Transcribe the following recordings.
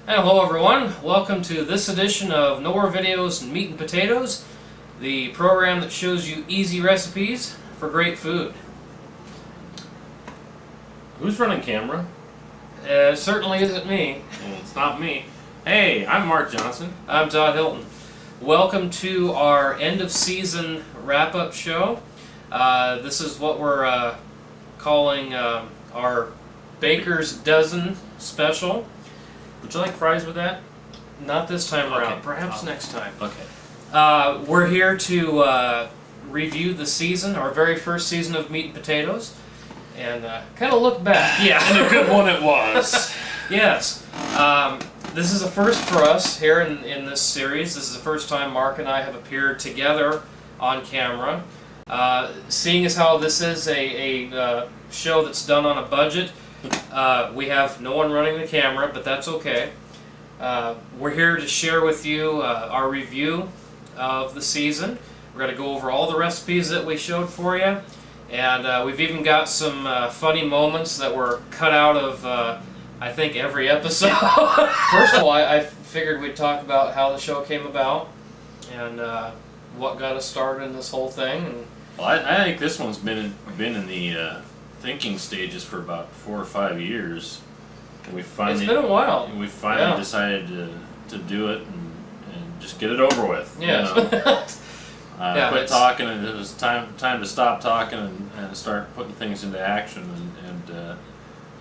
And hello everyone, welcome to this edition of Nowhere Videos and Meat and Potatoes, the program that shows you easy recipes for great food. Who's running camera? It certainly isn't me. It's not me. Hey, I'm Mark Johnson. I'm Todd Hilton. Welcome to our end of season wrap-up show. This is what we're calling our Baker's Dozen special. Would you like fries with that? Not this time around, Okay. perhaps next time. Okay. We're here to review the season, our very first season of Meat and Potatoes, and kind of look back. Yeah, and a good one it was. Yes. This is a first for us here in this series. This is the first time Mark and I have appeared together on camera. Seeing as how this is a show that's done on a budget, we have no one running the camera, but that's okay. We're here to share with you our review of the season. We're going to go over all the recipes that we showed for you, and we've even got some funny moments that were cut out of, I think, every episode. First of all, I figured we'd talk about how the show came about and what got us started in this whole thing. And Well, I think this one's been in the thinking stages for about 4 or 5 years. And we finally, it's been a while. We finally decided to do it and just get it over with. Yes. You know? Quit talking, and it was time to stop talking and start putting things into action. And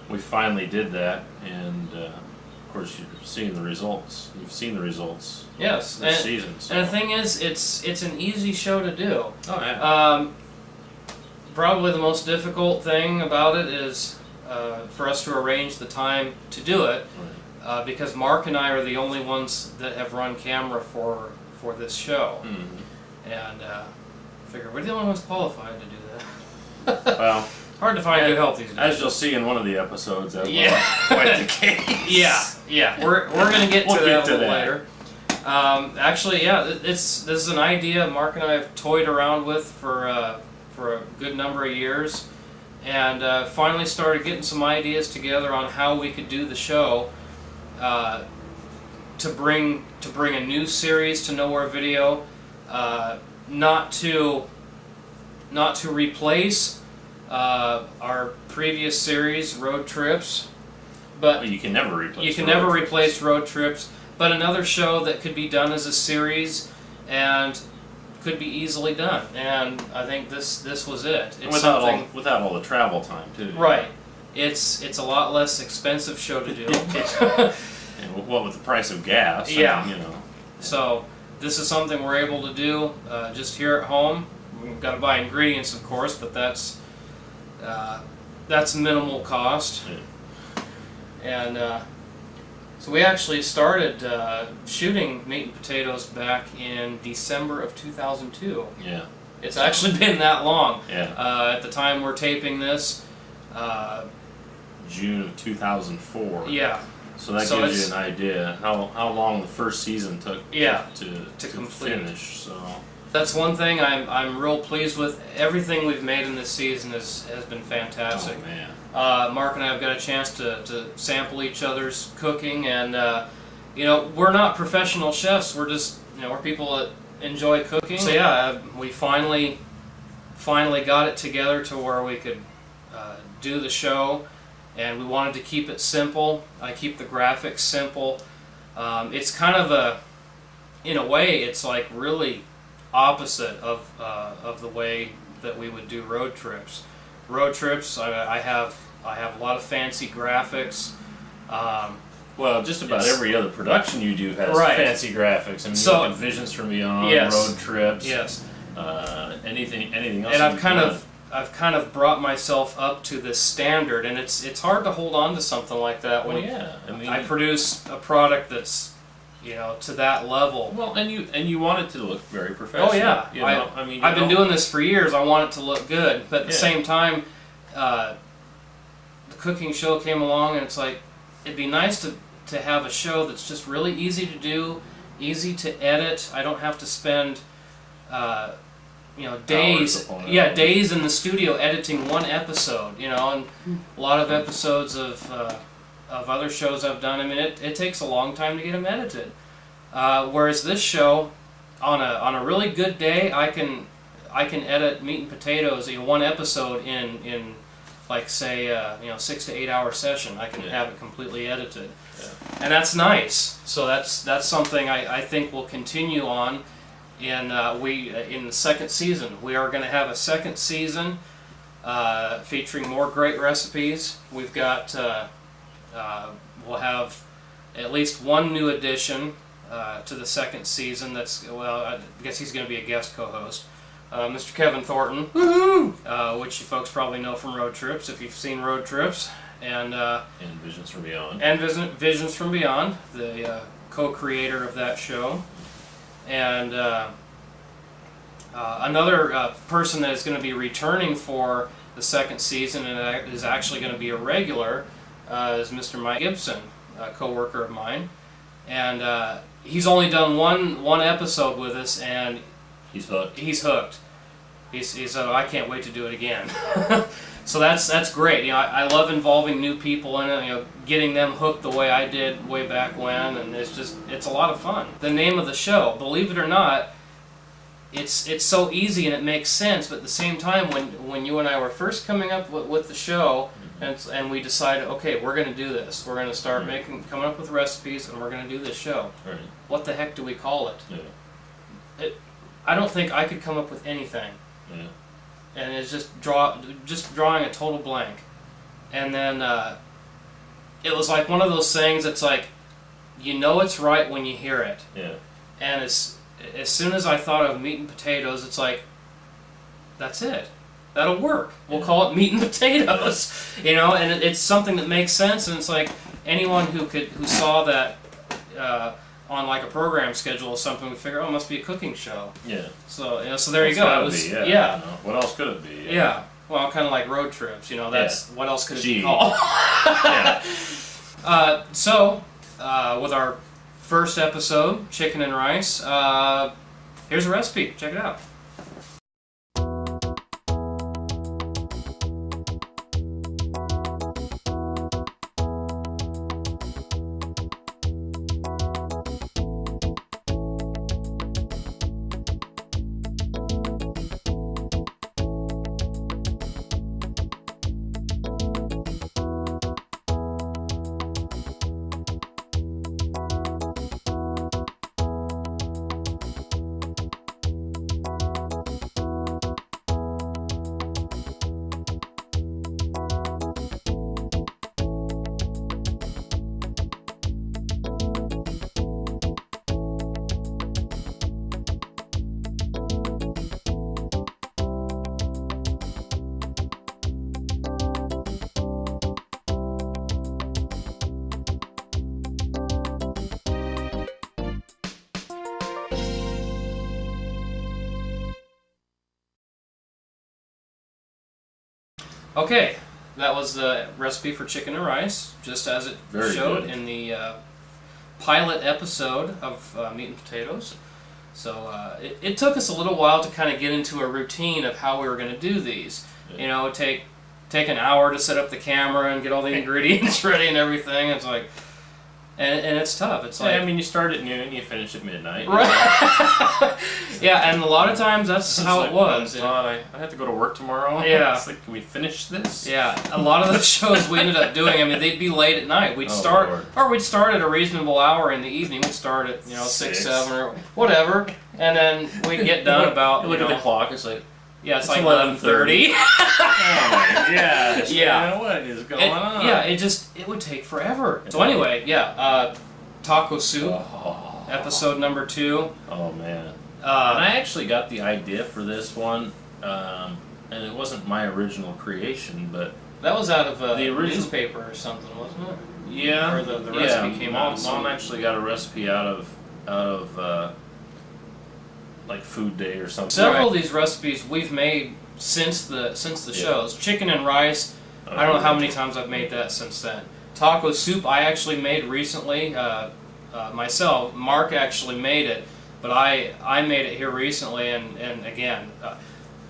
we finally did that. And of course, you're seeing the results. You've seen the results. Yes. This season. So. And the thing is, it's an easy show to do. Oh yeah. Probably the most difficult thing about it is for us to arrange the time to do it, because Mark and I are the only ones that have run camera for this show. Mm-hmm. And I figure we're the only ones qualified to do that. Well, hard to find good help these days. as you'll see in one of the episodes, that was quite the case. Yeah. We're going to get to that a little later. Actually, this is an idea Mark and I have toyed around with for a good number of years, and finally started getting some ideas together on how we could do the show to bring a new series to Nowhere Video, not to replace our previous series, Road Trips, but you can never replace. You can never replace Road Trips, but another show that could be done as a series and could be easily done, and I think this was it. It's without all the travel time too. Right. It's a lot less expensive show to do. And what with the price of gas? Yeah. I mean, you know. So this is something we're able to do just here at home. We've got to buy ingredients, of course, but that's minimal cost. Yeah. And so we actually started shooting Meat and Potatoes back in December of 2002. Yeah. It's actually been that long. Yeah. At the time we're taping this, June of 2004. Yeah. So that gives you an idea how long the first season took to complete. finish. So that's one thing I'm real pleased with. Everything we've made in this season has been fantastic. Oh man. Mark and I have got a chance to sample each other's cooking, and we're not professional chefs. We're just we're people that enjoy cooking. So yeah, we finally got it together to where we could do the show, and we wanted to keep it simple. I keep the graphics simple. It's kind of in a way, it's like really opposite of the way that we would do Road Trips. Road Trips, I have a lot of fancy graphics. Well, just about every other production you do has fancy graphics. I mean, so, you look at Visions from Beyond, Road Trips, anything else. And I've kind of brought myself up to this standard, and it's hard to hold on to something like that when I produce a product that's to that level. Well, and you want it to look very professional. Oh yeah, I've been doing this for years. I want it to look good, but at the same time, the cooking show came along, and it's like it'd be nice to have a show that's just really easy to do, easy to edit. I don't have to spend days in the studio editing one episode, and a lot of episodes of of other shows I've done, I mean, it takes a long time to get them edited. Whereas this show, on a really good day, I can edit Meat and Potatoes, one episode in like say 6 to 8 hour session. I can have it completely edited, and that's nice. So that's something I think will continue on. In the second season, we are going to have a second season featuring more great recipes. We've got we'll have at least one new addition to the second season. I guess he's going to be a guest co-host. Mr. Kevin Thornton, which you folks probably know from Road Trips if you've seen Road Trips, and Visions from Beyond, Visions from Beyond, the co-creator of that show, and another person that is going to be returning for the second season and is actually going to be a regular is Mr. Mike Gibson, a co-worker of mine, and he's only done one episode with us, and he's hooked. He's hooked. He's I can't wait to do it again. So that's great. I love involving new people in it. Getting them hooked the way I did way back when, and it's a lot of fun. The name of the show, believe it or not, it's so easy and it makes sense. But at the same time, when you and I were first coming up with the show, and we decided, okay, we're going to do this. We're going to start coming up with recipes, and we're going to do this show. Right. What the heck do we call it? Yeah. I don't think I could come up with anything. Yeah. And it's just drawing a total blank. And then it was like one of those things that's like, it's right when you hear it. Yeah. And as soon as I thought of Meat and Potatoes, it's like, that's it. That'll work. We'll call it Meat and Potatoes. And it's something that makes sense, and it's like anyone who saw that on like a program schedule or something, we figure, it must be a cooking show. Yeah. So so there you go. It was, yeah. What else could it be? Yeah. Well, kind of like Road Trips. That's what else could it be called? Yeah. So with our first episode, chicken and rice, here's a recipe. Check it out. Okay, that was the recipe for chicken and rice, just as it showed in the pilot episode of Meat and Potatoes. So it took us a little while to kind of get into a routine of how we were going to do these. Yeah. It would take an hour to set up the camera and get all the ingredients ready and everything. It's like, and it's tough. It's like, you start at noon, you finish at midnight. Right. Yeah, and a lot of times that's how it was. I have to go to work tomorrow. Yeah. It's like, can we finish this? Yeah, a lot of the shows we ended up doing, they'd be late at night. We'd start at a reasonable hour in the evening. We'd start at 6, 7, or whatever, and then we'd get done about. Look at the clock. It's like. Yeah, it's like 11:30. Oh my gosh. Yeah. What is going on? Yeah, it would take forever. So anyway, taco soup, episode number 2. Oh man. And I actually got the idea for this one, and it wasn't my original creation, but that was out of the newspaper or something, wasn't it? Yeah. Or the recipe came off. Mom actually got a recipe out of like Food Day or something. Several of these recipes we've made since the shows. Chicken and rice, I don't know how many times I've made that since then. Taco soup I actually made recently myself. Mark actually made it, but I made it here recently, and again,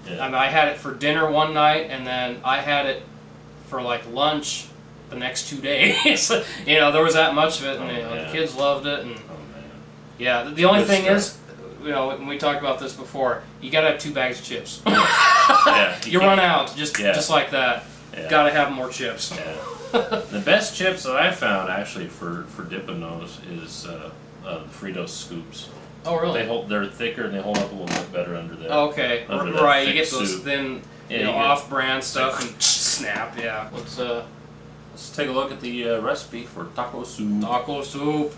I had it for dinner one night, and then I had it for like lunch the next 2 days. You know, there was that much of it, and the kids loved it. And yeah, the only thing is, you know, when we talked about this before, you gotta have 2 bags of chips. You run out just like that. Gotta have more chips. The best chips that I've found actually for dipping those is Fritos scoops. Oh, really? They're thicker and they hold up a little bit better under that. Okay, right. You get those thin, off-brand stuff and snap. Yeah. Let's take a look at the recipe for taco soup. Taco soup.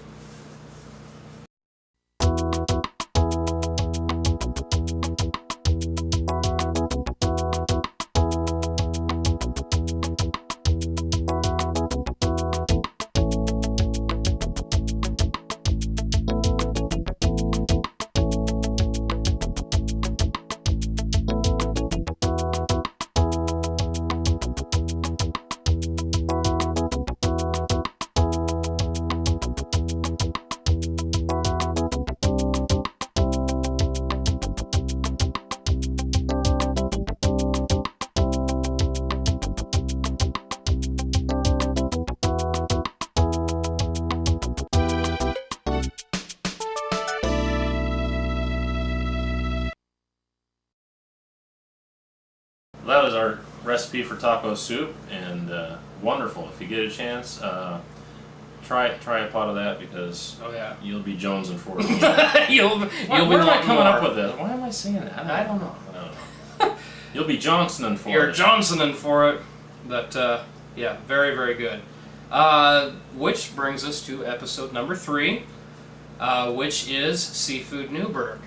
That was our recipe for taco soup, and wonderful. If you get a chance, try a pot of that, because you'll be jonesing for it. You'll be Where am I coming up with this? Why am I saying that? I don't know. You'll be Johnsoning for it. You're Johnsoning for it. But yeah, very, very good. Which brings us to episode number 3, which is Seafood Newburgh.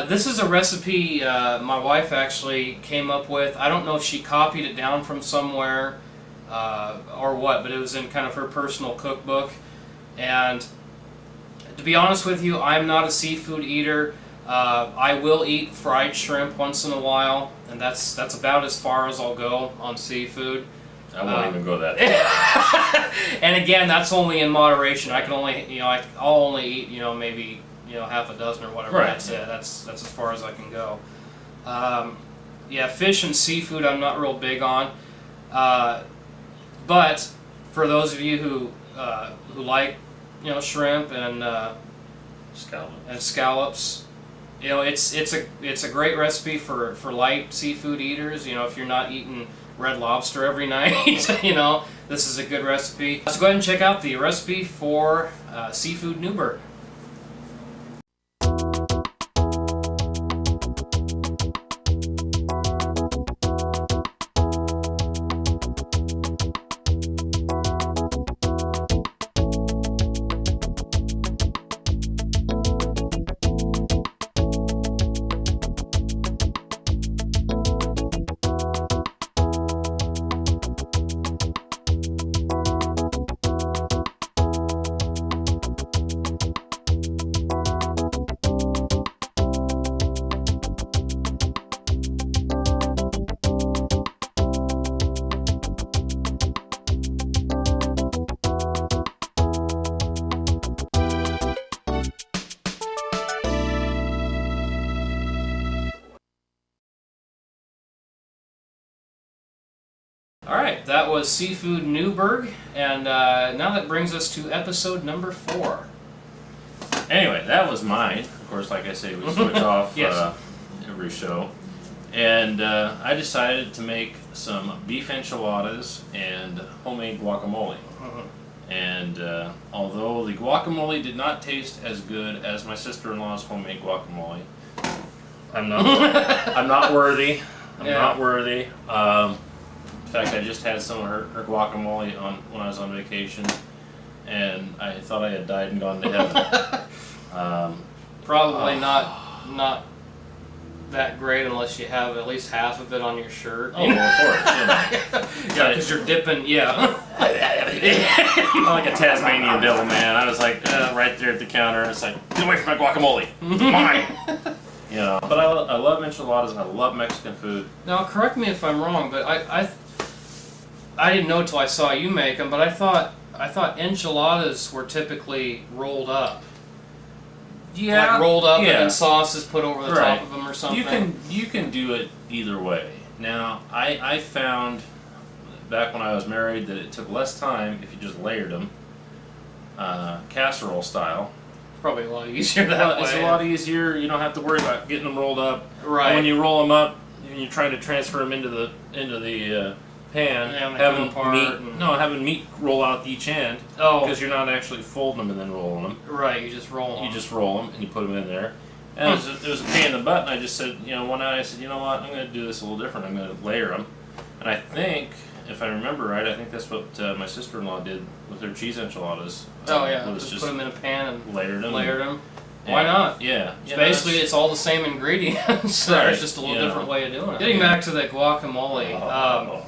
This is a recipe my wife actually came up with. I don't know if she copied it down from somewhere or what, but it was in kind of her personal cookbook. And to be honest with you, I'm not a seafood eater. I will eat fried shrimp once in a while, and that's about as far as I'll go on seafood. I won't even go that far. And again, that's only in moderation. I can only, I'll only eat, maybe half a dozen or whatever. Right. That's it. That's as far as I can go. Yeah, fish and seafood I'm not real big on. But for those of you who like shrimp and scallops, it's a great recipe for light seafood eaters. If you're not eating Red Lobster every night, this is a good recipe. Let's go ahead and check out the recipe for Seafood Newburgh. Alright, that was Seafood Newburgh, and now that brings us to episode number 4. Anyway, that was mine. Of course, like I say, we switch off every show. And I decided to make some beef enchiladas and homemade guacamole. And although the guacamole did not taste as good as my sister-in-law's homemade guacamole, I'm not worthy. I'm not worthy. In fact, I just had some of her guacamole when I was on vacation, and I thought I had died and gone to heaven. Probably not that great unless you have at least half of it on your shirt. Oh, of course. Yeah, because you're dipping. Yeah. I'm like a Tasmanian devil, man. I was like right there at the counter, and it's like, get away from my guacamole, mine. But I love enchiladas and I love Mexican food. Now, correct me if I'm wrong, but I didn't know until I saw you make them, but I thought enchiladas were typically rolled up. Yeah, like rolled up and then sauce is put over the top of them or something. You can do it either way. Now, I found back when I was married that it took less time if you just layered them, casserole style. Probably a lot easier that way. It's a lot easier. You don't have to worry about getting them rolled up. Right. And when you roll them up, and you're trying to transfer them into the pan, having meat roll out each end. Oh. Because you're not actually folding them and then rolling them. Right. You just roll them. You just roll them and you put them in there. And it was a pain in the butt. And I just said, one night I said, you know what? I'm going to do this a little different. I'm going to layer them. And I think, if I remember right, I think that's what my sister-in-law did with her cheese enchiladas. Oh yeah, just put them in a pan and layered them. Why not? Yeah. Basically, it's all the same ingredients. So Right. It's just a little different way of doing it. Getting back to the guacamole,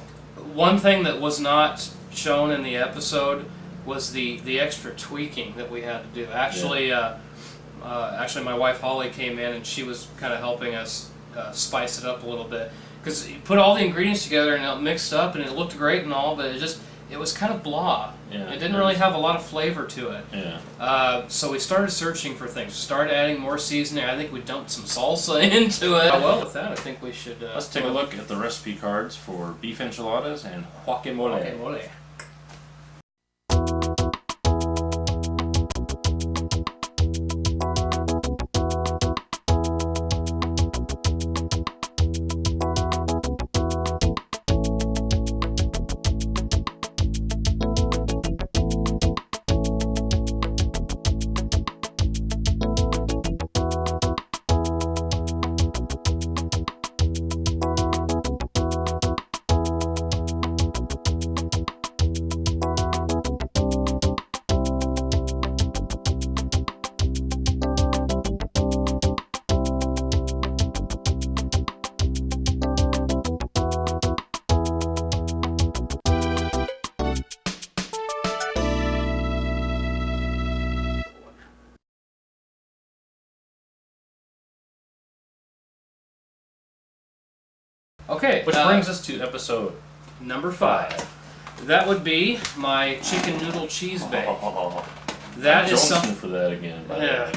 one thing that was not shown in the episode was the extra tweaking that we had to do. Actually, actually, my wife Holly came in and she was kind of helping us spice it up a little bit. Because you put all the ingredients together and it mixed up and it looked great and all, but it was kind of blah. Yeah, it didn't really have a lot of flavor to it. Yeah. So we started searching for things. We started adding more seasoning. I think we dumped some salsa into it. Well, with that, I think we should... Let's take a look at the recipe cards for beef enchiladas and guacamole. Okay, Which brings us to episode number 5. That would be my chicken noodle cheese bake. That is something for that again. Yeah,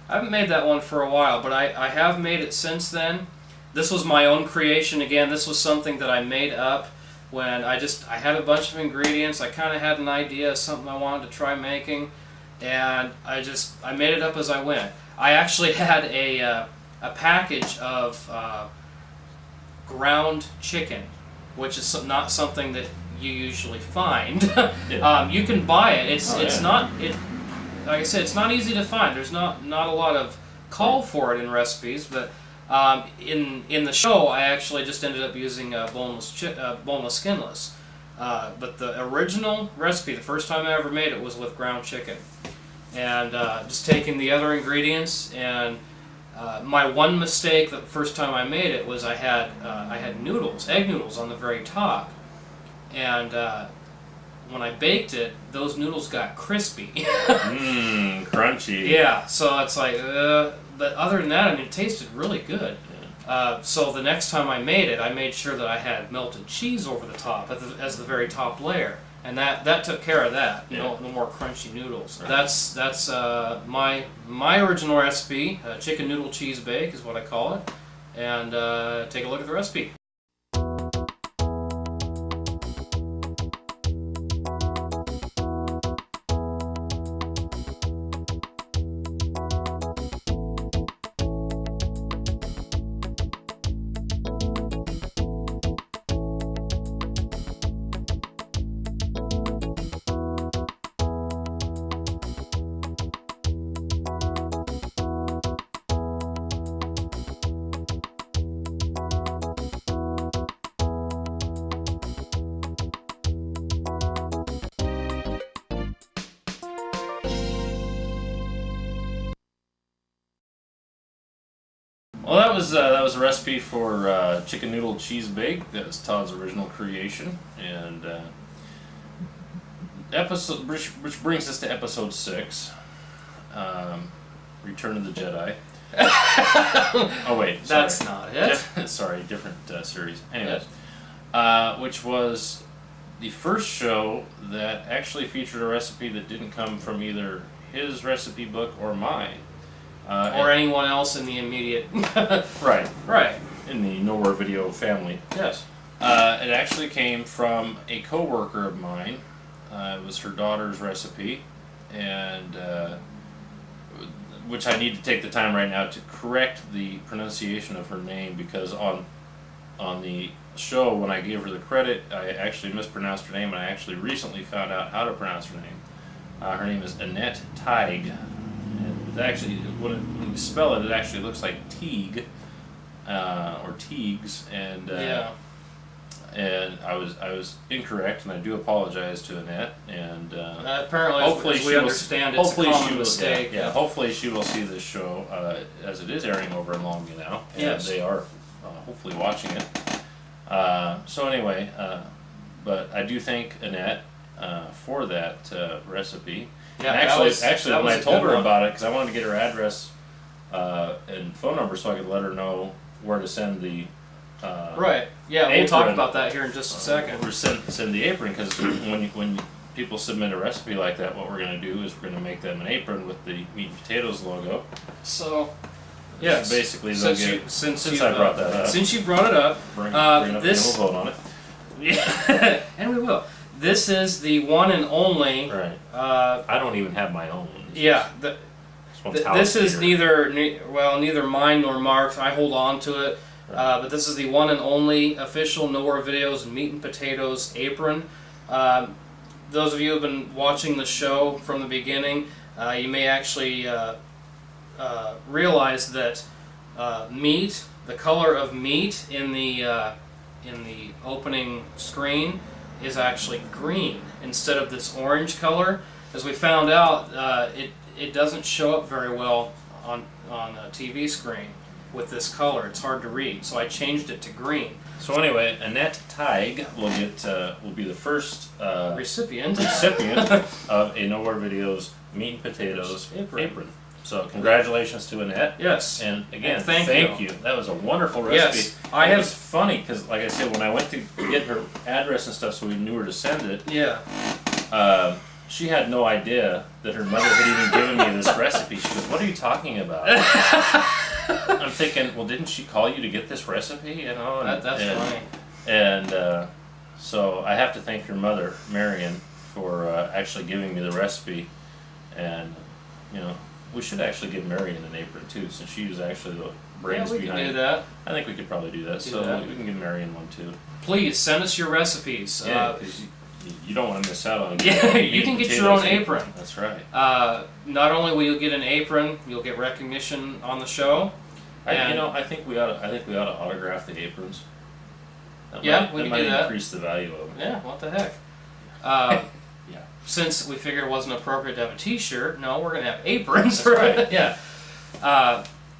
I haven't made that one for a while, but I have made it since then. This was my own creation again. This was something that I made up when I had a bunch of ingredients. I kind of had an idea of something I wanted to try making, and I made it up as I went. I actually had a package of ground chicken, which is not something that you usually find. You can buy it. It's not like I said, it's not easy to find. There's not a lot of call for it in recipes, but in the show I actually just ended up using boneless, skinless. But the original recipe, the first time I ever made it, was with ground chicken, and just taking the other ingredients and. My one mistake the first time I made it was I had egg noodles on the very top, and when I baked it, those noodles got crispy. Crunchy. Yeah, so it's like, but other than that, I mean, it tasted really good. Yeah. So the next time I made it, I made sure that I had melted cheese over the top as the very top layer. And that took care of that. Yeah. No more crunchy noodles. Right. That's my original recipe. Chicken noodle cheese bake is what I call it. And take a look at the recipe. Well, that was a recipe for chicken noodle cheese bake. That was Todd's original creation, and which brings us to episode 6, Return of the Jedi. Oh wait, sorry. That's not it. Sorry, different series. Anyways, which was the first show that actually featured a recipe that didn't come from either his recipe book or mine. Or anyone else in the immediate... Right. Right. In the Nowhere Video family. Yes. It actually came from a coworker of mine. It was her daughter's recipe, and which I need to take the time right now to correct the pronunciation of her name, because on the show when I gave her the credit, I actually mispronounced her name, and I actually recently found out how to pronounce her name. Her name is Annette Teig. And it's actually, when you spell it, it actually looks like Teague, or Teagues, and and I was incorrect, and I do apologize to Annette. And apparently, hopefully we understand it's a common mistake. Yeah, hopefully she will see this show as it is airing over in Longview now, and yes, they are hopefully watching it. So anyway, but I do thank Annette for that recipe. Yeah, actually, when I told her about it, because I wanted to get her address and phone number so I could let her know where to send the right. Yeah, we'll talk about that here in just a second. Or send the apron, because when people submit a recipe like that, what we're going to do is we're going to make them an apron with the meat and potatoes logo. So, yes, basically, since I brought that up, since you brought it up, bring it up and we'll vote on it. Yeah, and we will. This is the one and only. Right. I don't even have my own. Yeah. This is neither mine nor Mark's. I hold on to it. Right. But this is the one and only official Nowhere Videos Meat and Potatoes apron. Those of you who have been watching the show from the beginning, you may actually realize that meat, the color of meat in the opening screen, is actually green instead of this orange color. As we found out, it doesn't show up very well on a TV screen with this color. It's hard to read, so I changed it to green. So anyway, Annette Teig will be the first recipient of a Nowhere Videos Meat and Potatoes apron. So congratulations to Annette. Yes. And again, and thank you. That was a wonderful recipe. Yes. It was funny because, like I said, when I went to get her address and stuff so we knew where to send it, she had no idea that her mother had even given me this recipe. She goes, "What are you talking about?" I'm thinking, well, didn't she call you to get this recipe? You know, that's funny. And so I have to thank your mother, Marion, for actually giving me the recipe. And you know, we should actually give Marion an apron too, since she was actually the brains behind it. Yeah, we can do that. I think we could probably do that. We can give Marion one too. Please send us your recipes. Yeah, because you don't want to miss out on. Yeah, you can get your own apron. That's right. Not only will you get an apron, you'll get recognition on the show. I think we ought to autograph the aprons. We can do that. Increase the value of it. Yeah, what the heck? Yeah. Since we figured it wasn't appropriate to have a T-shirt, no, we're going to have aprons. That's right. Yeah.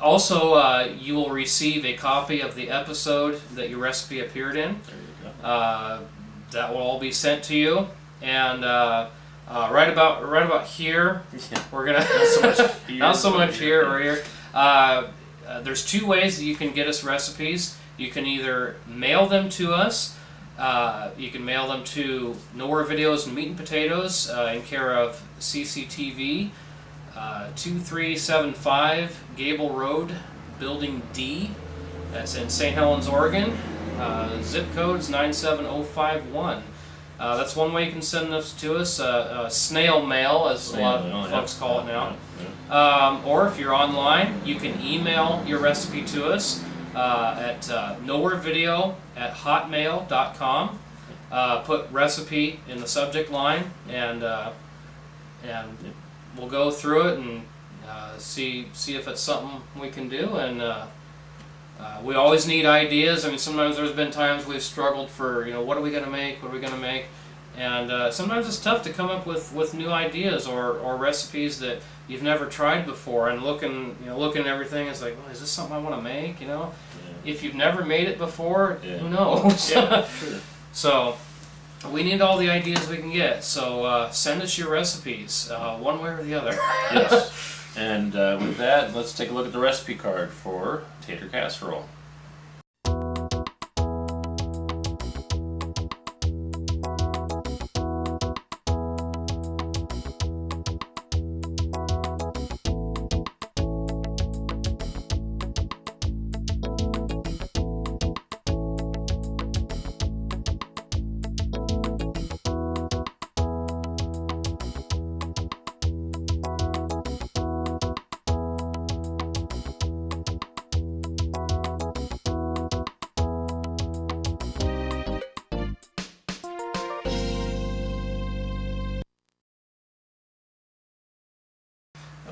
Also, you will receive a copy of the episode that your recipe appeared in. There you go. That will all be sent to you, and right about here, we're gonna not so much here or here. There's two ways that you can get us recipes. You can either mail them to us. You can mail them to Nowhere Videos and Meat and Potatoes in care of CCTV, 2375 Gable Road, Building D. That's in St. Helens, Oregon. Zip code's 97051. That's one way you can send this to us. Snail mail, as a lot of folks call it now. Or if you're online, you can email your recipe to us at nowherevideo@hotmail.com. Put recipe in the subject line, and we'll go through it and see if it's something we can do. And we always need ideas. I mean, sometimes there's been times we've struggled for, what are we going to make? What are we going to make? And sometimes it's tough to come up with new ideas or recipes that you've never tried before. And looking at everything, it's like, well, is this something I want to make? Yeah. If you've never made it before, who knows? Yeah, sure. So we need all the ideas we can get. So send us your recipes, one way or the other. Yes. And with that, let's take a look at the recipe card for tater casserole.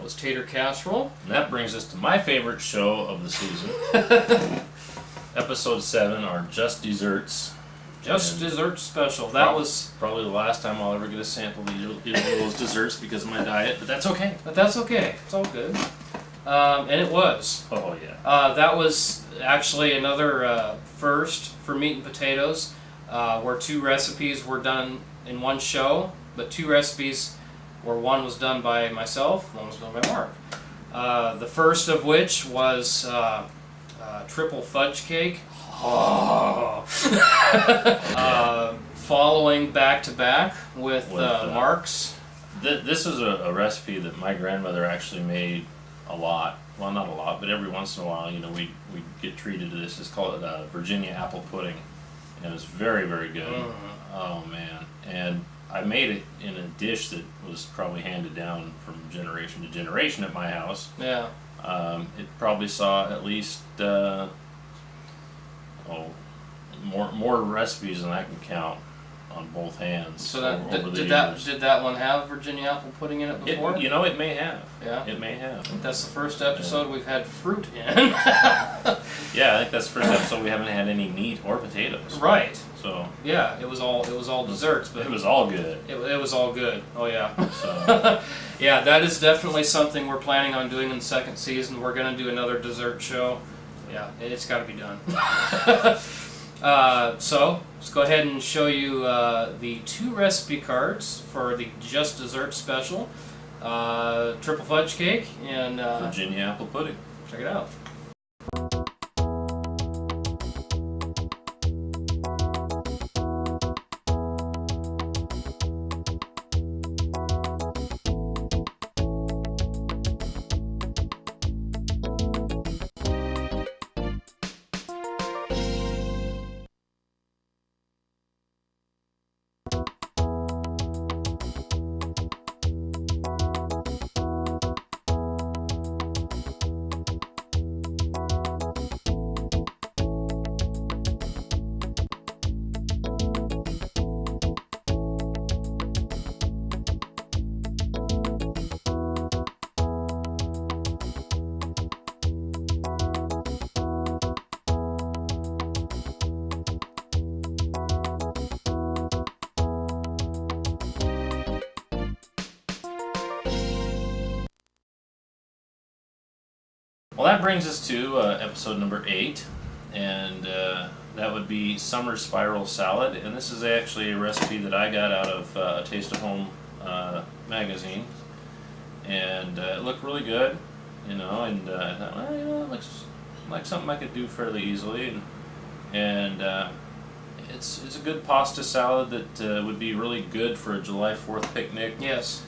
was tater casserole. And that brings us to my favorite show of the season. Episode 7, our Just Desserts. Just Dessert Special. That was probably the last time I'll ever get a sample of those desserts because of my diet, but that's okay. But that's okay. It's all good. And it was. Oh, yeah. That was actually another first for Meat and Potatoes, where 2 recipes were done in one show, but 2 recipes where one was done by myself, one was done by Mark. The first of which was triple fudge cake. Oh. Following back to back with Mark's. This is a recipe that my grandmother actually made a lot. Well, not a lot, but every once in a while, we get treated to this. It's called Virginia apple pudding, and it's very, very good. Oh man! And I made it in a dish that was probably handed down from generation to generation at my house. Yeah. It probably saw at least more recipes than I can count on both hands. So did that one have Virginia apple pudding in it before? It may have. Yeah. It may have. I think that's the first episode we've had fruit in. Yeah, I think that's the first episode we haven't had any meat or potatoes. Right. So yeah, it was all desserts, but it was all good. It was all good. Oh yeah. So yeah, that is definitely something we're planning on doing in the second season. We're gonna do another dessert show. Yeah, it's got to be done. So let's go ahead and show you the 2 recipe cards for the Just Dessert Special. Triple fudge cake and Virginia apple pudding. Check it out. Well, that brings us to episode number 8, and that would be summer spiral salad. And this is actually a recipe that I got out of a Taste of Home magazine, and it looked really good, and I thought, well, it looks like something I could do fairly easily, and it's a good pasta salad that would be really good for a July 4th picnic. Yes.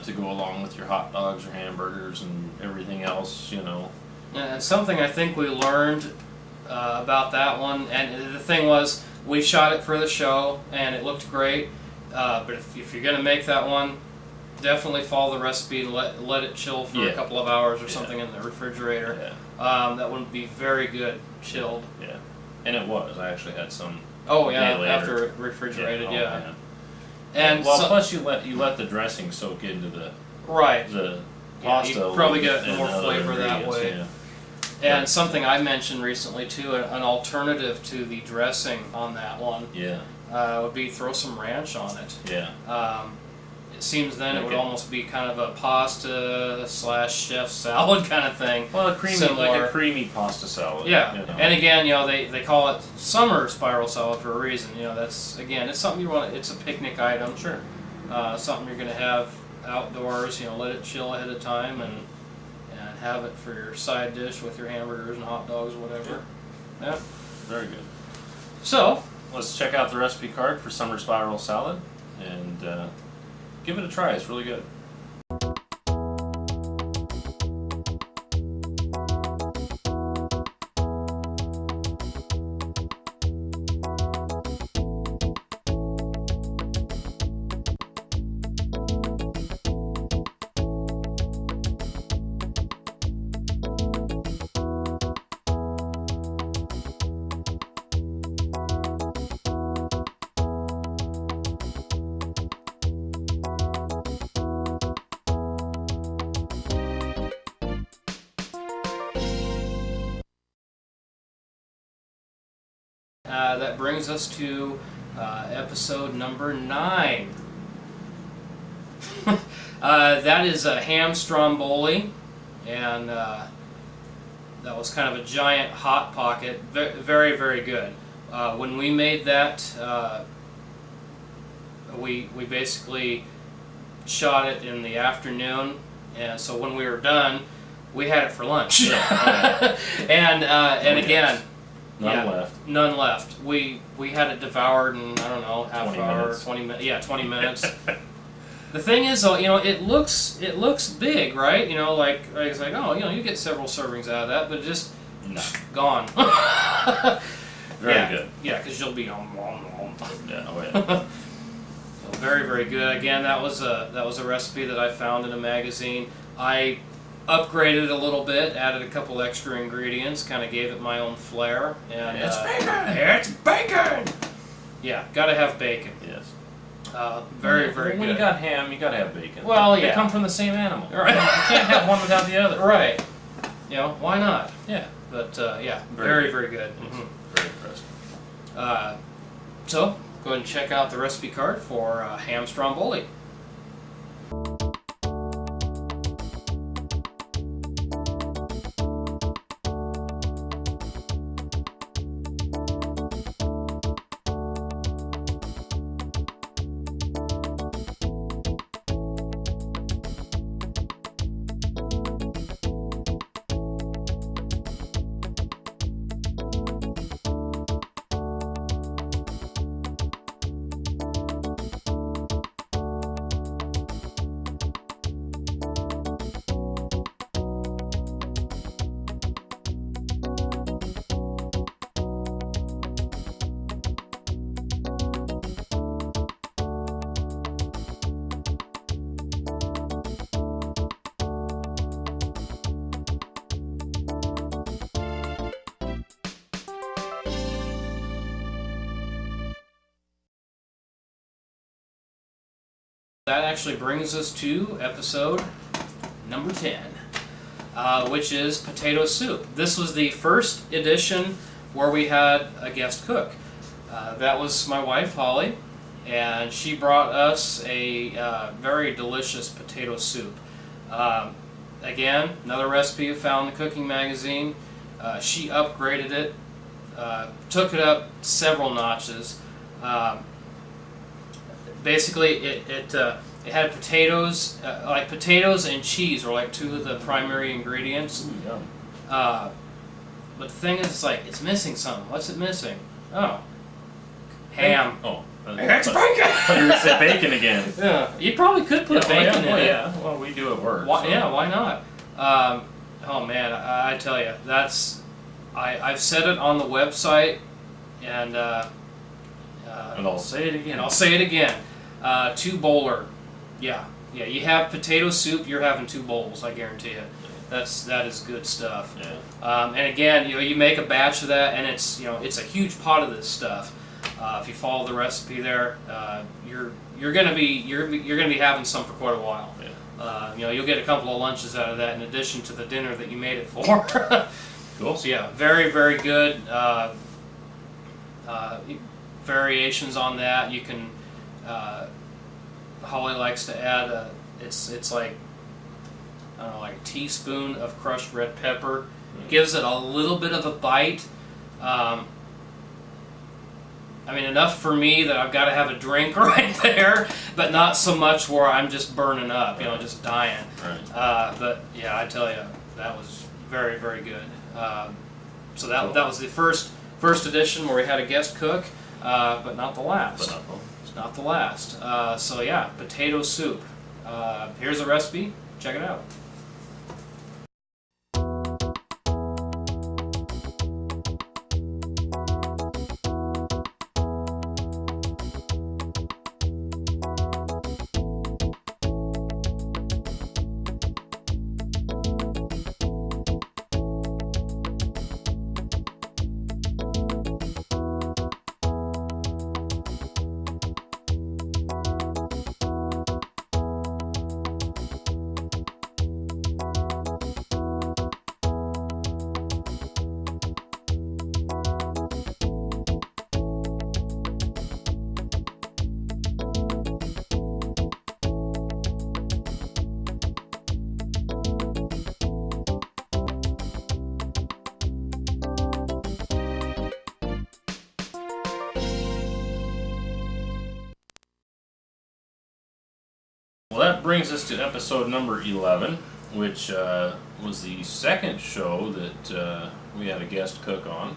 To go along with your hot dogs or hamburgers and everything else, And something I think we learned about that one, and the thing was, we shot it for the show, and it looked great, but if you're going to make that one, definitely follow the recipe and let it chill for a couple of hours or something in the refrigerator. Yeah. That would be very good, chilled. Yeah, and it was. I actually had some. Oh yeah, after it refrigerated, yeah. Man. And plus you let the dressing soak into the the pasta. You probably get more flavor that way. Yeah. And something I mentioned recently too, an alternative to the dressing on that one, would be throw some ranch on it. Yeah. It seems then it would almost be kind of a pasta / chef salad kind of thing. Well, like a creamy pasta salad. Yeah. And again, they call it summer spiral salad for a reason. That's it's something you want. It's a picnic item. Sure. Something you're going to have outdoors. Let it chill ahead of time and have it for your side dish with your hamburgers and hot dogs, whatever. Yeah. Very good. So let's check out the recipe card for summer spiral salad and give it a try. It's really good. that brings us to episode number 9. That is a ham stromboli, and that was kind of a giant hot pocket. Very, very good. When we made that, we basically shot it in the afternoon, and so when we were done, we had it for lunch. And again, none left. We had it devoured in, I don't know, half hour, 20 minutes. Yeah, 20 minutes. The thing is, though, it looks big, right? Like it's like, oh, you get several servings out of that, but just gone. Very good. Yeah, because you'll be on. Yeah, oh yeah. So very, very good. Again, that was a recipe that I found in a magazine. I upgraded it a little bit, added a couple extra ingredients, kind of gave it my own flair. And it's bacon. It's bacon. Yeah, gotta have bacon. Yes. Very, very good. When you got ham, you gotta have bacon. Well, they come from the same animal. Right. You can't have one without the other. Right. Why not? Yeah. But yeah, very, very good. Mm-hmm. Very impressed. So go ahead and check out the recipe card for ham stromboli. That actually brings us to episode number 10, which is potato soup. This was the first edition where we had a guest cook. That was my wife, Holly, and she brought us a very delicious potato soup. Again, another recipe you found in the cooking magazine. She upgraded it, took it up several notches. Basically, it had potatoes, like potatoes and cheese were like two of the primary ingredients. Ooh, yum. But the thing is, it's missing something. What's it missing? Oh, ham. Oh, It's bacon. You're gonna say bacon again. Yeah, you probably could put bacon in it. Yeah, well, we do at work. Why, so. Yeah, why not? Oh man, I tell you, I've said it on the website, and I'll say it again. And I'll say it again. 2 bowler. Yeah. You have potato soup, you're having 2 bowls. I guarantee you. That is good stuff. Yeah. And again, you make a batch of that, and it's a huge pot of this stuff. If you follow the recipe there, you're gonna be having some for quite a while. Yeah. You'll get a couple of lunches out of that in addition to the dinner that you made it for. Cool. So yeah, very, very good. Variations on that. You can. Holly likes to add it's like, I don't know, like a teaspoon of crushed red pepper. Gives it a little bit of a bite. Enough for me that I've got to have a drink right there, but not so much where I'm just burning up, just dying. Right. But yeah, I tell you, that was very, very good. So that was the first edition where we had a guest cook, but not the last. Not the last. So yeah, potato soup. Here's a recipe. Check it out. Well, that brings us to episode number 11, which was the second show that we had a guest cook on.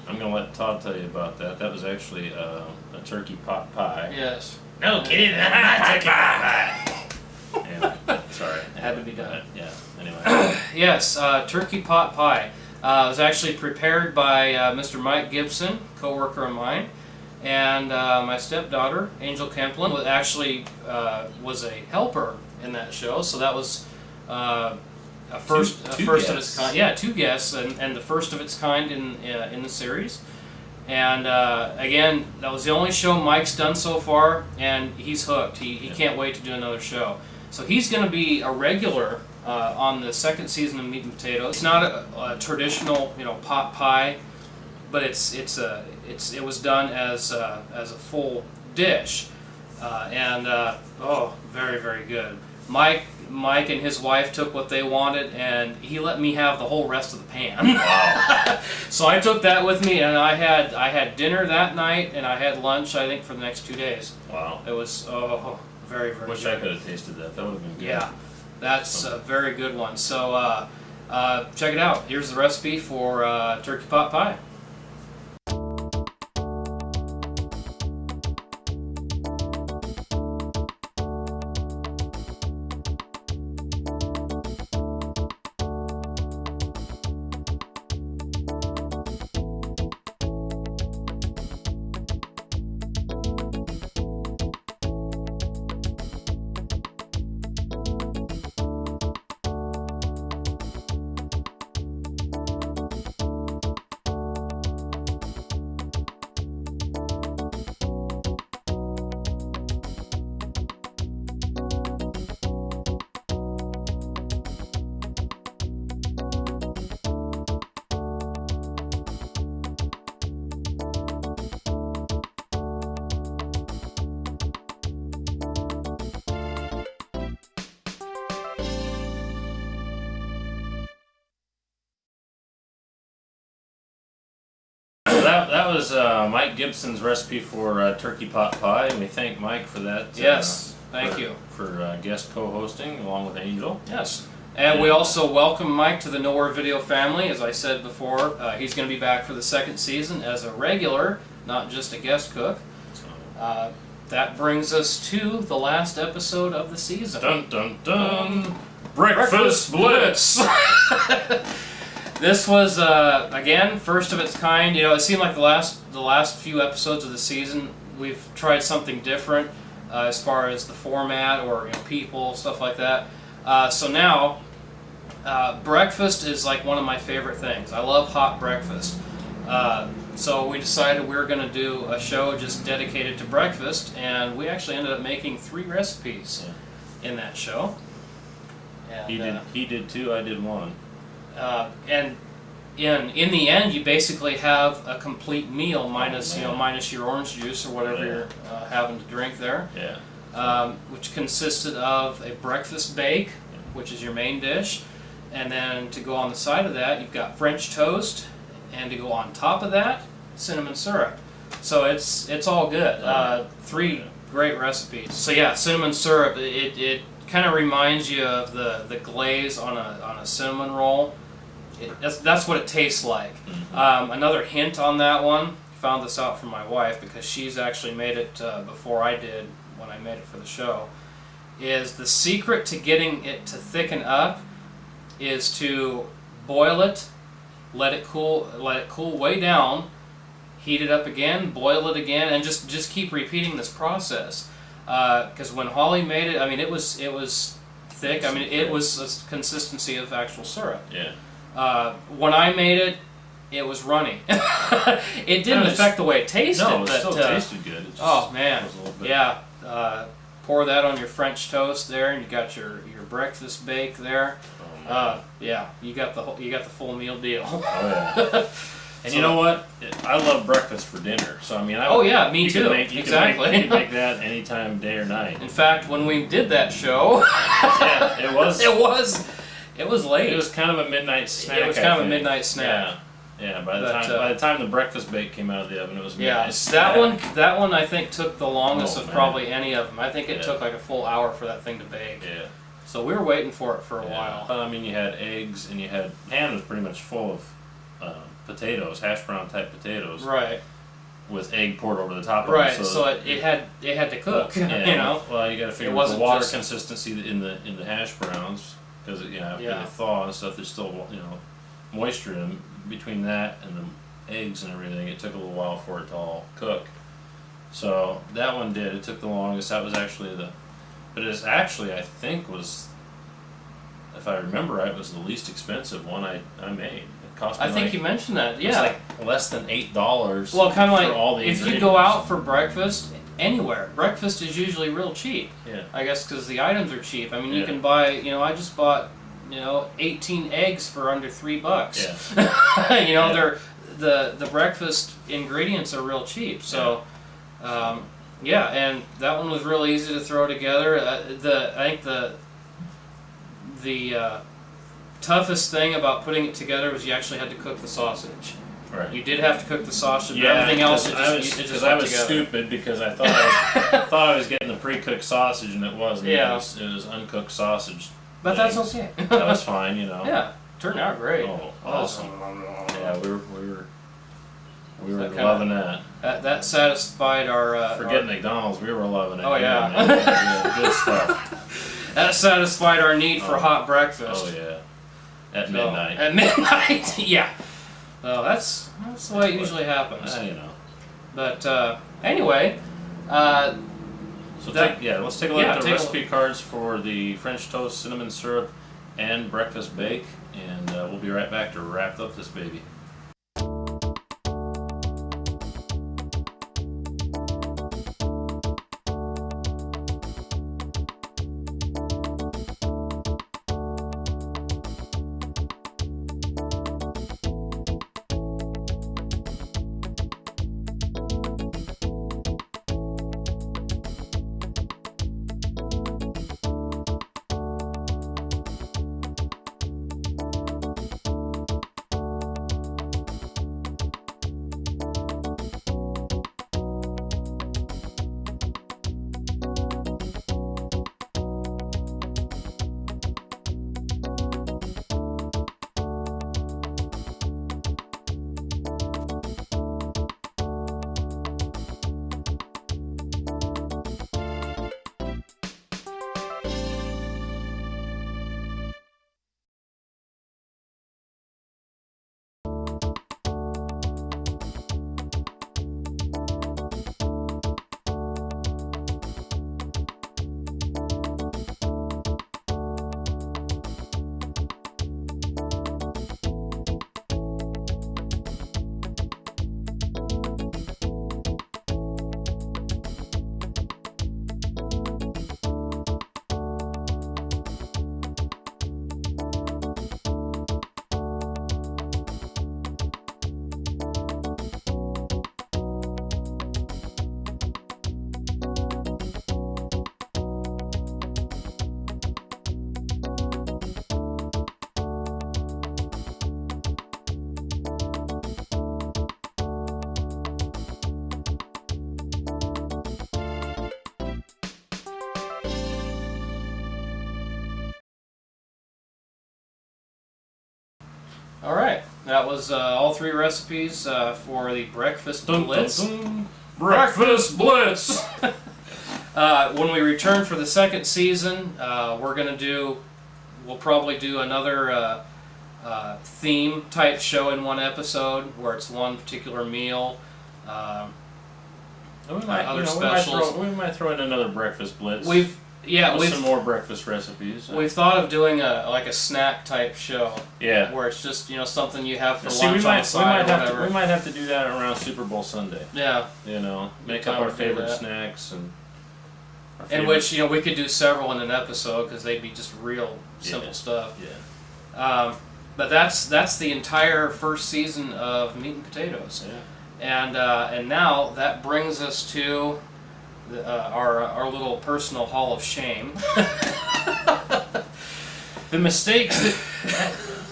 I'm going to let Todd tell you about that. That was actually a turkey pot pie. Yes. No kidding, turkey pot pie. Anyway, sorry. Had to be done. Yeah, anyway. Yes, turkey pot pie. It was actually prepared by Mr. Mike Gibson, co-worker of mine, and my stepdaughter, Angel Kemplin, was a helper in that show, so that was a first of its kind. Yeah, 2 guests, and the first of its kind in the series. And again, that was the only show Mike's done so far, and he's hooked. He can't wait to do another show. So he's going to be a regular on the second season of Meat and Potatoes. It's not a traditional, pot pie, but it was done as a full dish, very, very good. Mike and his wife took what they wanted, and he let me have the whole rest of the pan. Wow. So I took that with me, and I had dinner that night, and I had lunch, I think, for the next 2 days. Wow. It was very, very Wish good. I could have tasted that. That would have been good. Yeah, that's a very good one. So check it out. Here's the recipe for turkey pot pie. That was Mike Gibson's recipe for turkey pot pie, and we thank Mike for that. Yes, thank you. For guest co-hosting along with Angel. Yes. And we also welcome Mike to the Nowhere Video family. As I said before, he's going to be back for the second season as a regular, not just a guest cook. That brings us to the last episode of the season. Dun dun dun! Breakfast Blitz! This was again first of its kind. It seemed like the last few episodes of the season we've tried something different as far as the format or people, stuff like that. So now breakfast is like one of my favorite things. I love hot breakfast. So we decided we were going to do a show just dedicated to breakfast, and we actually ended up making 3 recipes in that show. And, he did 2. I did 1. And in the end, you basically have a complete meal minus minus your orange juice or whatever you're having to drink there. Yeah. Which consisted of a breakfast bake, which is your main dish, and then to go on the side of that, you've got French toast, and to go on top of that, cinnamon syrup. So it's all good. 3 great recipes. So yeah, cinnamon syrup. It kind of reminds you of the glaze on a cinnamon roll. That's what it tastes like. Mm-hmm. Another hint on that one, found this out from my wife because she's actually made it before I did when I made it for the show, is the secret to getting it to thicken up is to boil it, let it cool way down, heat it up again, boil it again, and just keep repeating this process. Because when Holly made it, it was thick. It was a consistency of actual syrup. Yeah. When I made it, it was runny. It didn't affect the way it tasted. No, it still tasted good. It just oh man, was a little bit... yeah. Pour that on your French toast there, and you got your breakfast bake there. Yeah, you got the full meal deal. Oh yeah. And you know what? I love breakfast for dinner. So me you too. Exactly. You can make that anytime, day or night. In fact, when we did that show, it was late. It was kind of a midnight snack. It was kind of a midnight snack. Yeah, by the time the breakfast bake came out of the oven, it was nice. That one I think took the longest of man. probably any of them. I think it took like a full hour for that thing to bake. Yeah. So we were waiting for it for a while. I mean, you had eggs, and the pan was pretty much full of potatoes, hash brown type potatoes. Right. With egg poured over the top of right, them. So it had to cook. Yeah, you know. Well, you got to figure the water consistency in the hash browns, because after they thaw and stuff, there's still moisture in them. Between that and the eggs and everything, it took a little while for it to all cook. So that one did. It took the longest. That was actually but it's actually, I think, if I remember right, it was the least expensive one I made. It cost me you mentioned that. Yeah. It's like less than $8. Well, kind of like all the if you go out for breakfast anywhere, breakfast is usually real cheap. Yeah. I guess because the items are cheap. I mean, you can buy. I just bought 18 eggs for under $3. Yeah. They're the breakfast ingredients are real cheap. So, and that one was real easy to throw together. I think the toughest thing about putting it together was you actually had to cook the sausage. Right. You did have to cook the sausage, but everything else I was stupid because I thought I was getting the pre-cooked sausage, and it wasn't. Yeah. It was uncooked sausage. But that's okay. That was fine, Yeah, turned out great. Oh, awesome. Yeah, we were So loving that. That satisfied our. Forget McDonald's, we were loving it. Oh yeah. Yeah, good stuff. That satisfied our need for hot breakfast. Oh yeah. At midnight. At midnight, yeah. So that's the way it usually happens. But anyway. Let's take a look at the recipe cards for the French toast, cinnamon syrup, and breakfast bake, and we'll be right back to wrap up this baby. All right, that was all three recipes for the breakfast blitz. Dun, dun, dun. Breakfast blitz. When we return for the second season, we'll probably do another theme type show in one episode where it's one particular meal. Other specials. We might throw in another breakfast blitz. We've some more breakfast recipes. We've thought of doing a snack type show. Yeah. Where it's just something you have for lunch on the side or whatever. We might have to do that around Super Bowl Sunday. Yeah. Make up our favorite snacks in which we could do several in an episode because they'd be just real simple stuff. Yeah. But that's the entire first season of Meat and Potatoes. Yeah. And now that brings us to our little personal hall of shame. The mistakes that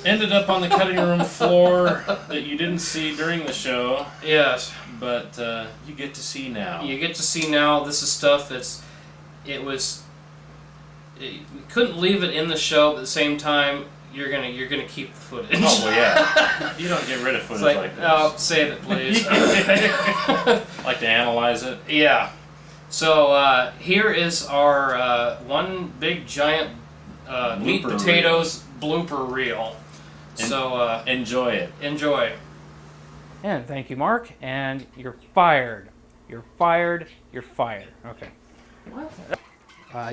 ended up on the cutting room floor that you didn't see during the show. Yes. But you get to see now. You get to see now. This is stuff we couldn't leave it in the show, but at the same time, you're gonna keep the footage. Oh well, yeah. You don't get rid of footage like this. Oh, save it, please. Like to analyze it. Yeah. So here is our one big giant meat potatoes blooper reel. So enjoy it. Enjoy. And thank you, Mark. And you're fired. You're fired. You're fired. Okay. What?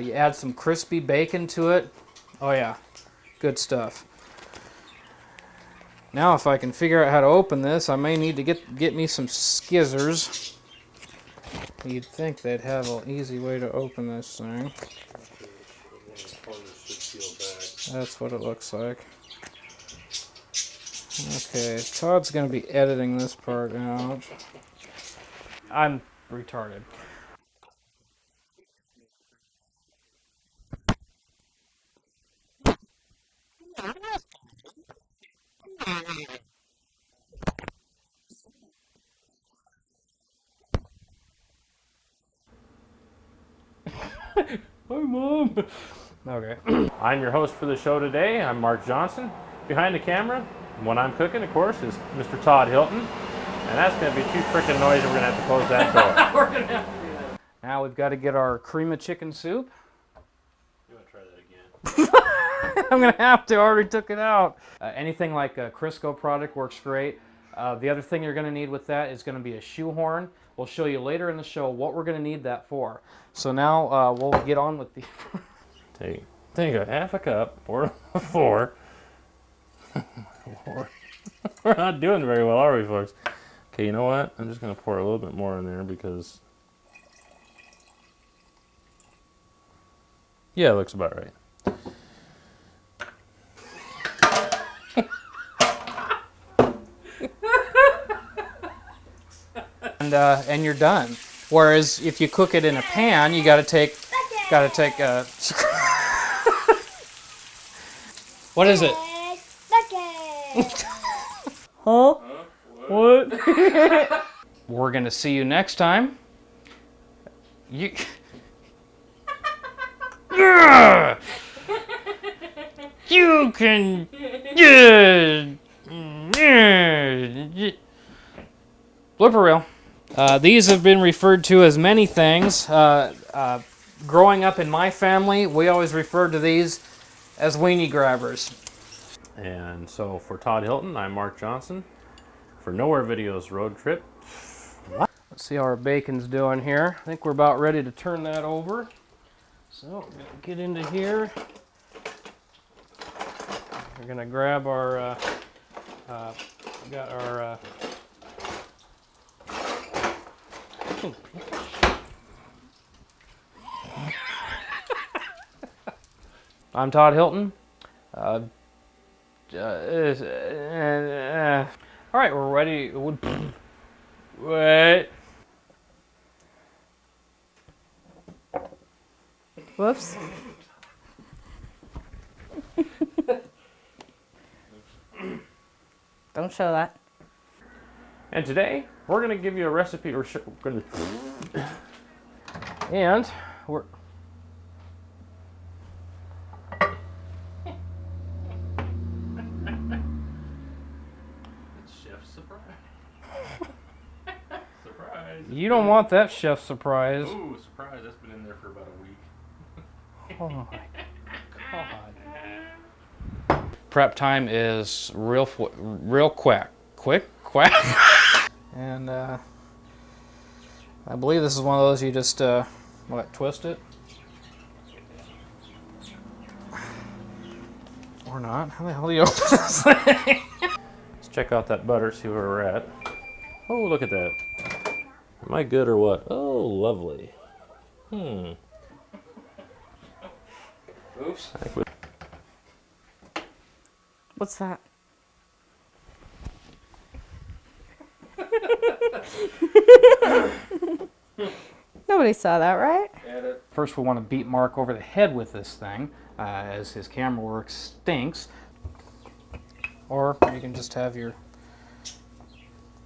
You add some crispy bacon to it. Oh yeah, good stuff. Now, if I can figure out how to open this, I may need to get me some skizzers. You'd think they'd have an easy way to open this thing. That's what it looks like. Okay, Todd's going to be editing this part out. I'm retarded. Hi, Mom. Okay. I'm your host for the show today. I'm Mark Johnson. Behind the camera, when I'm cooking, of course, is Mr. Todd Hilton. And that's going to be too freaking noisy. We're going to have to close that door. We're going to have to do that. Now we've got to get our cream of chicken soup. You want to try that again? I'm going to have to. I already took it out. Anything like a Crisco product works great. The other thing you're going to need with that is going to be a shoehorn. We'll show you later in the show what we're going to need that for. So now we'll get on with the... Take a half a cup, pour it on the floor. We're not doing very well, are we, folks? Okay, you know what? I'm just going to pour a little bit more in there because... Yeah, it looks about right. And you're done. Whereas if you cook it in a pan, you got to take What is it? Huh? What? We're gonna see you next time. You. You can. Blooper reel. These have been referred to as many things. Growing up in my family, we always referred to these as weenie grabbers. And so for Todd Hilton, I'm Mark Johnson. For Nowhere Videos Road Trip. Let's see how our bacon's doing here. I think we're about ready to turn that over. So we're gonna get into here. We're gonna grab our, we got our, I'm Todd Hilton. All right, we're ready. Wait. Whoops. Don't show that. And today, we're going to give you a recipe. And we're... Chef surprise. Surprise. You don't want that chef surprise. Ooh, surprise. That's been in there for about a week. Oh my God. Prep time is real quick. And I believe this is one of those you just, twist it? Or not. How the hell do you open this thing? Let's check out that butter, see where we're at. Oh, look at that. Am I good or what? Oh, lovely. Oops. What's that? Nobody saw that, right? First, we want to beat Mark over the head with this thing, as his camera work stinks. or you can just have your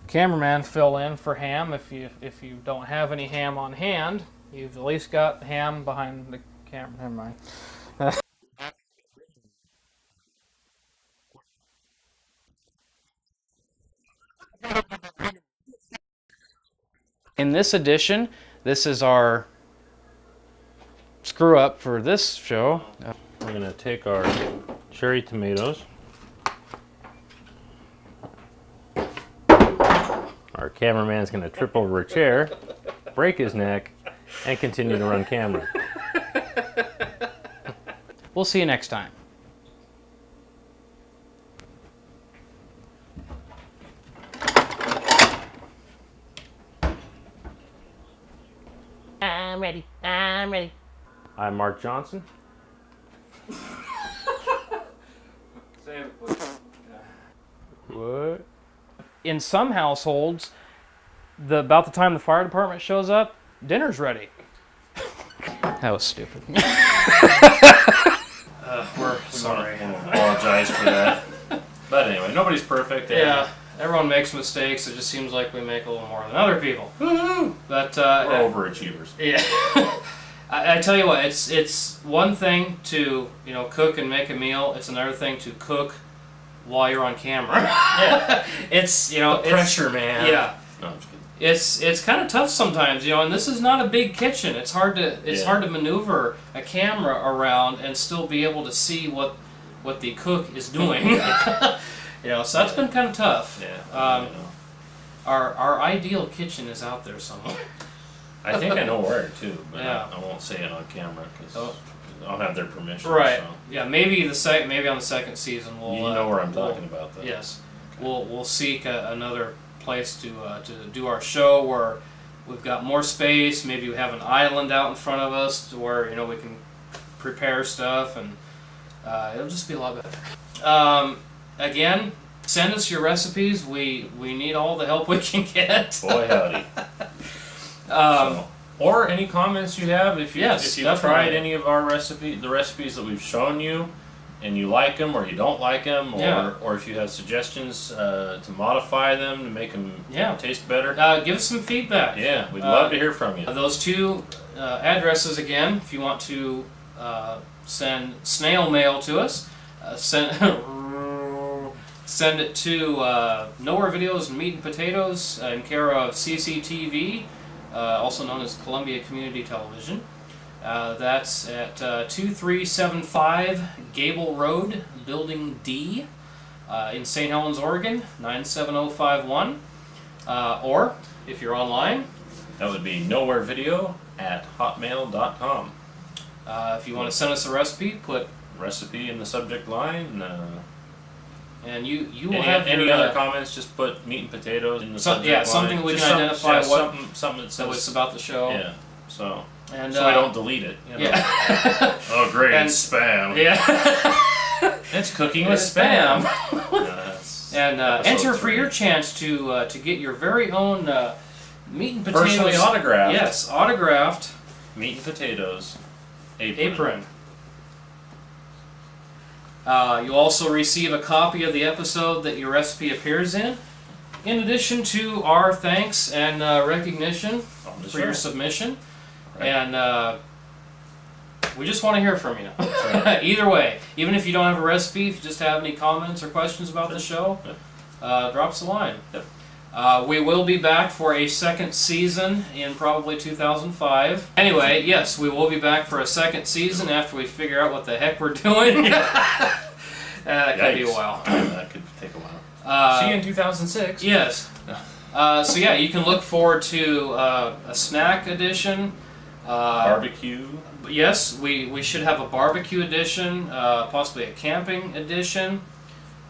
cameraman fill in for ham if you don't have any ham on hand. You've at least got ham behind the camera. Never mind. In this edition, this is our screw up for this show. We're gonna take our cherry tomatoes, our cameraman's gonna trip over a chair, break his neck, and continue to run camera. We'll see you next time. I'm ready. I'm ready. I'm Mark Johnson. What? In some households, about the time the fire department shows up, dinner's ready. That was stupid. We're sorry. I apologize for that. But anyway, nobody's perfect. Yeah, everyone makes mistakes. It just seems like we make a little more than other people. Woo-hoo! But we're overachievers. Yeah. I tell you what, it's one thing to cook and make a meal. It's another thing to cook while you're on camera. Yeah. It's the pressure, man. Yeah. No, I'm just kidding. It's kind of tough sometimes, and this is not a big kitchen. It's hard to maneuver a camera around and still be able to see what the cook is doing. So that's been kind of tough. Yeah. Our ideal kitchen is out there somewhere. I think I know where too, but Yeah. I won't say it on camera because I'll have their permission. Right. So. Yeah. Maybe on the second season we'll. You know where I'm talking about, though. Yes. We'll seek another place to do our show where we've got more space. Maybe we have an island out in front of us where we can prepare stuff, and it'll just be a lot better. Again, send us your recipes. We need all the help we can get. Boy howdy. Or any comments you have if you've tried any of our the recipes that we've shown you, and you like them or you don't like them, or if you have suggestions to modify them to make them taste better, give us some feedback. Yeah, we'd love to hear from you. Those two addresses again, if you want to send snail mail to us, send it to Nowhere Videos and Meat and Potatoes in care of CCTV, also known as Columbia Community Television. That's at 2375 Gable Road, Building D, in St. Helens, Oregon, 97051. Or, if you're online, that would be nowherevideo@hotmail.com. If you want to send us a recipe, put recipe in the subject line. And you will have any other comments. Just put meat and potatoes in the subject line. Yeah, something we can identify something that says what's about the show. Yeah, so I don't delete it. Yeah. Oh great, it's spam. Yeah. It's cooking with spam. And enter for your chance to get your very own meat and potatoes. Personally autographed. Yes, autographed. Meat and potatoes. Apron. You'll also receive a copy of the episode that your recipe appears in addition to our thanks and recognition for your submission. Right. And we just want to hear from you. Right. Either way, even if you don't have a recipe, if you just have any comments or questions about the show, drop us a line. Yep. We will be back for a second season in probably 2005. Anyway, yes, we will be back for a second season after we figure out what the heck we're doing. That could be a while. That could take a while. See you in 2006. Yes. So yeah, you can look forward to a snack edition. Barbecue. Yes, we should have a barbecue edition, possibly a camping edition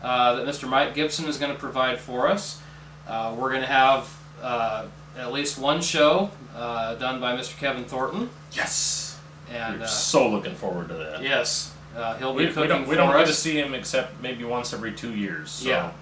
that Mr. Mike Gibson is going to provide for us. We're going to have at least one show done by Mr. Kevin Thornton. Yes. And we're so looking forward to that. Yes. He'll be cooking for us. We don't get to see him except maybe once every 2 years. So. Yeah.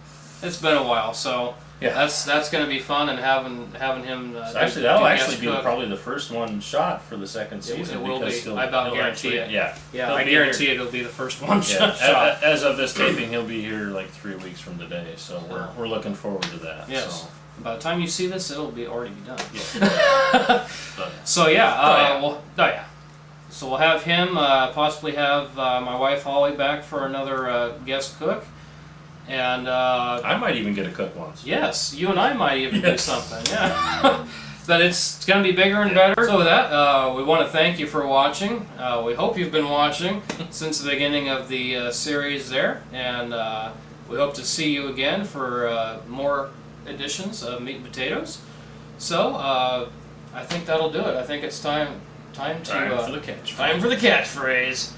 It's been a while, so That's going to be fun, and having him. So actually, that'll actually be probably the first one shot for the second season. It will be. I about guarantee it. Yeah, I guarantee it'll be the first one shot. As of this taping, he'll be here like 3 weeks from today, so we're looking forward to that. Yes. So. By the time you see this, it'll be already be done. Yeah. So So we'll have him, possibly have my wife Holly back for another guest cook. And I might even get a cook once. Yes, you and I might even do something. Yeah, but it's going to be bigger and better. So with that, we want to thank you for watching. We hope you've been watching since the beginning of the series there, and we hope to see you again for more editions of Meat and Potatoes. So I think that'll do it. I think it's time for the catchphrase. Time for the catchphrase.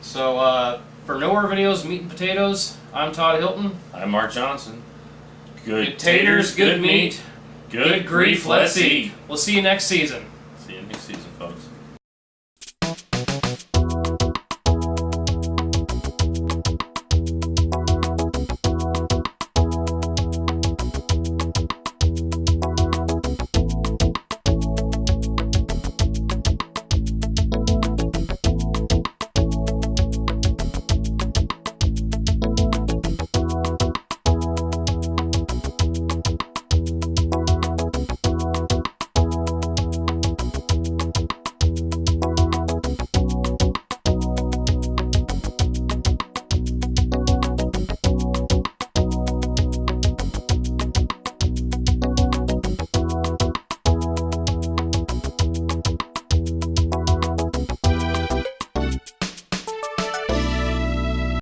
So for Nowhere Videos, Meat and Potatoes, I'm Todd Hilton. I'm Mark Johnson. Good taters, good meat, good grief, let's eat. We'll see you next season. See you next season, folks.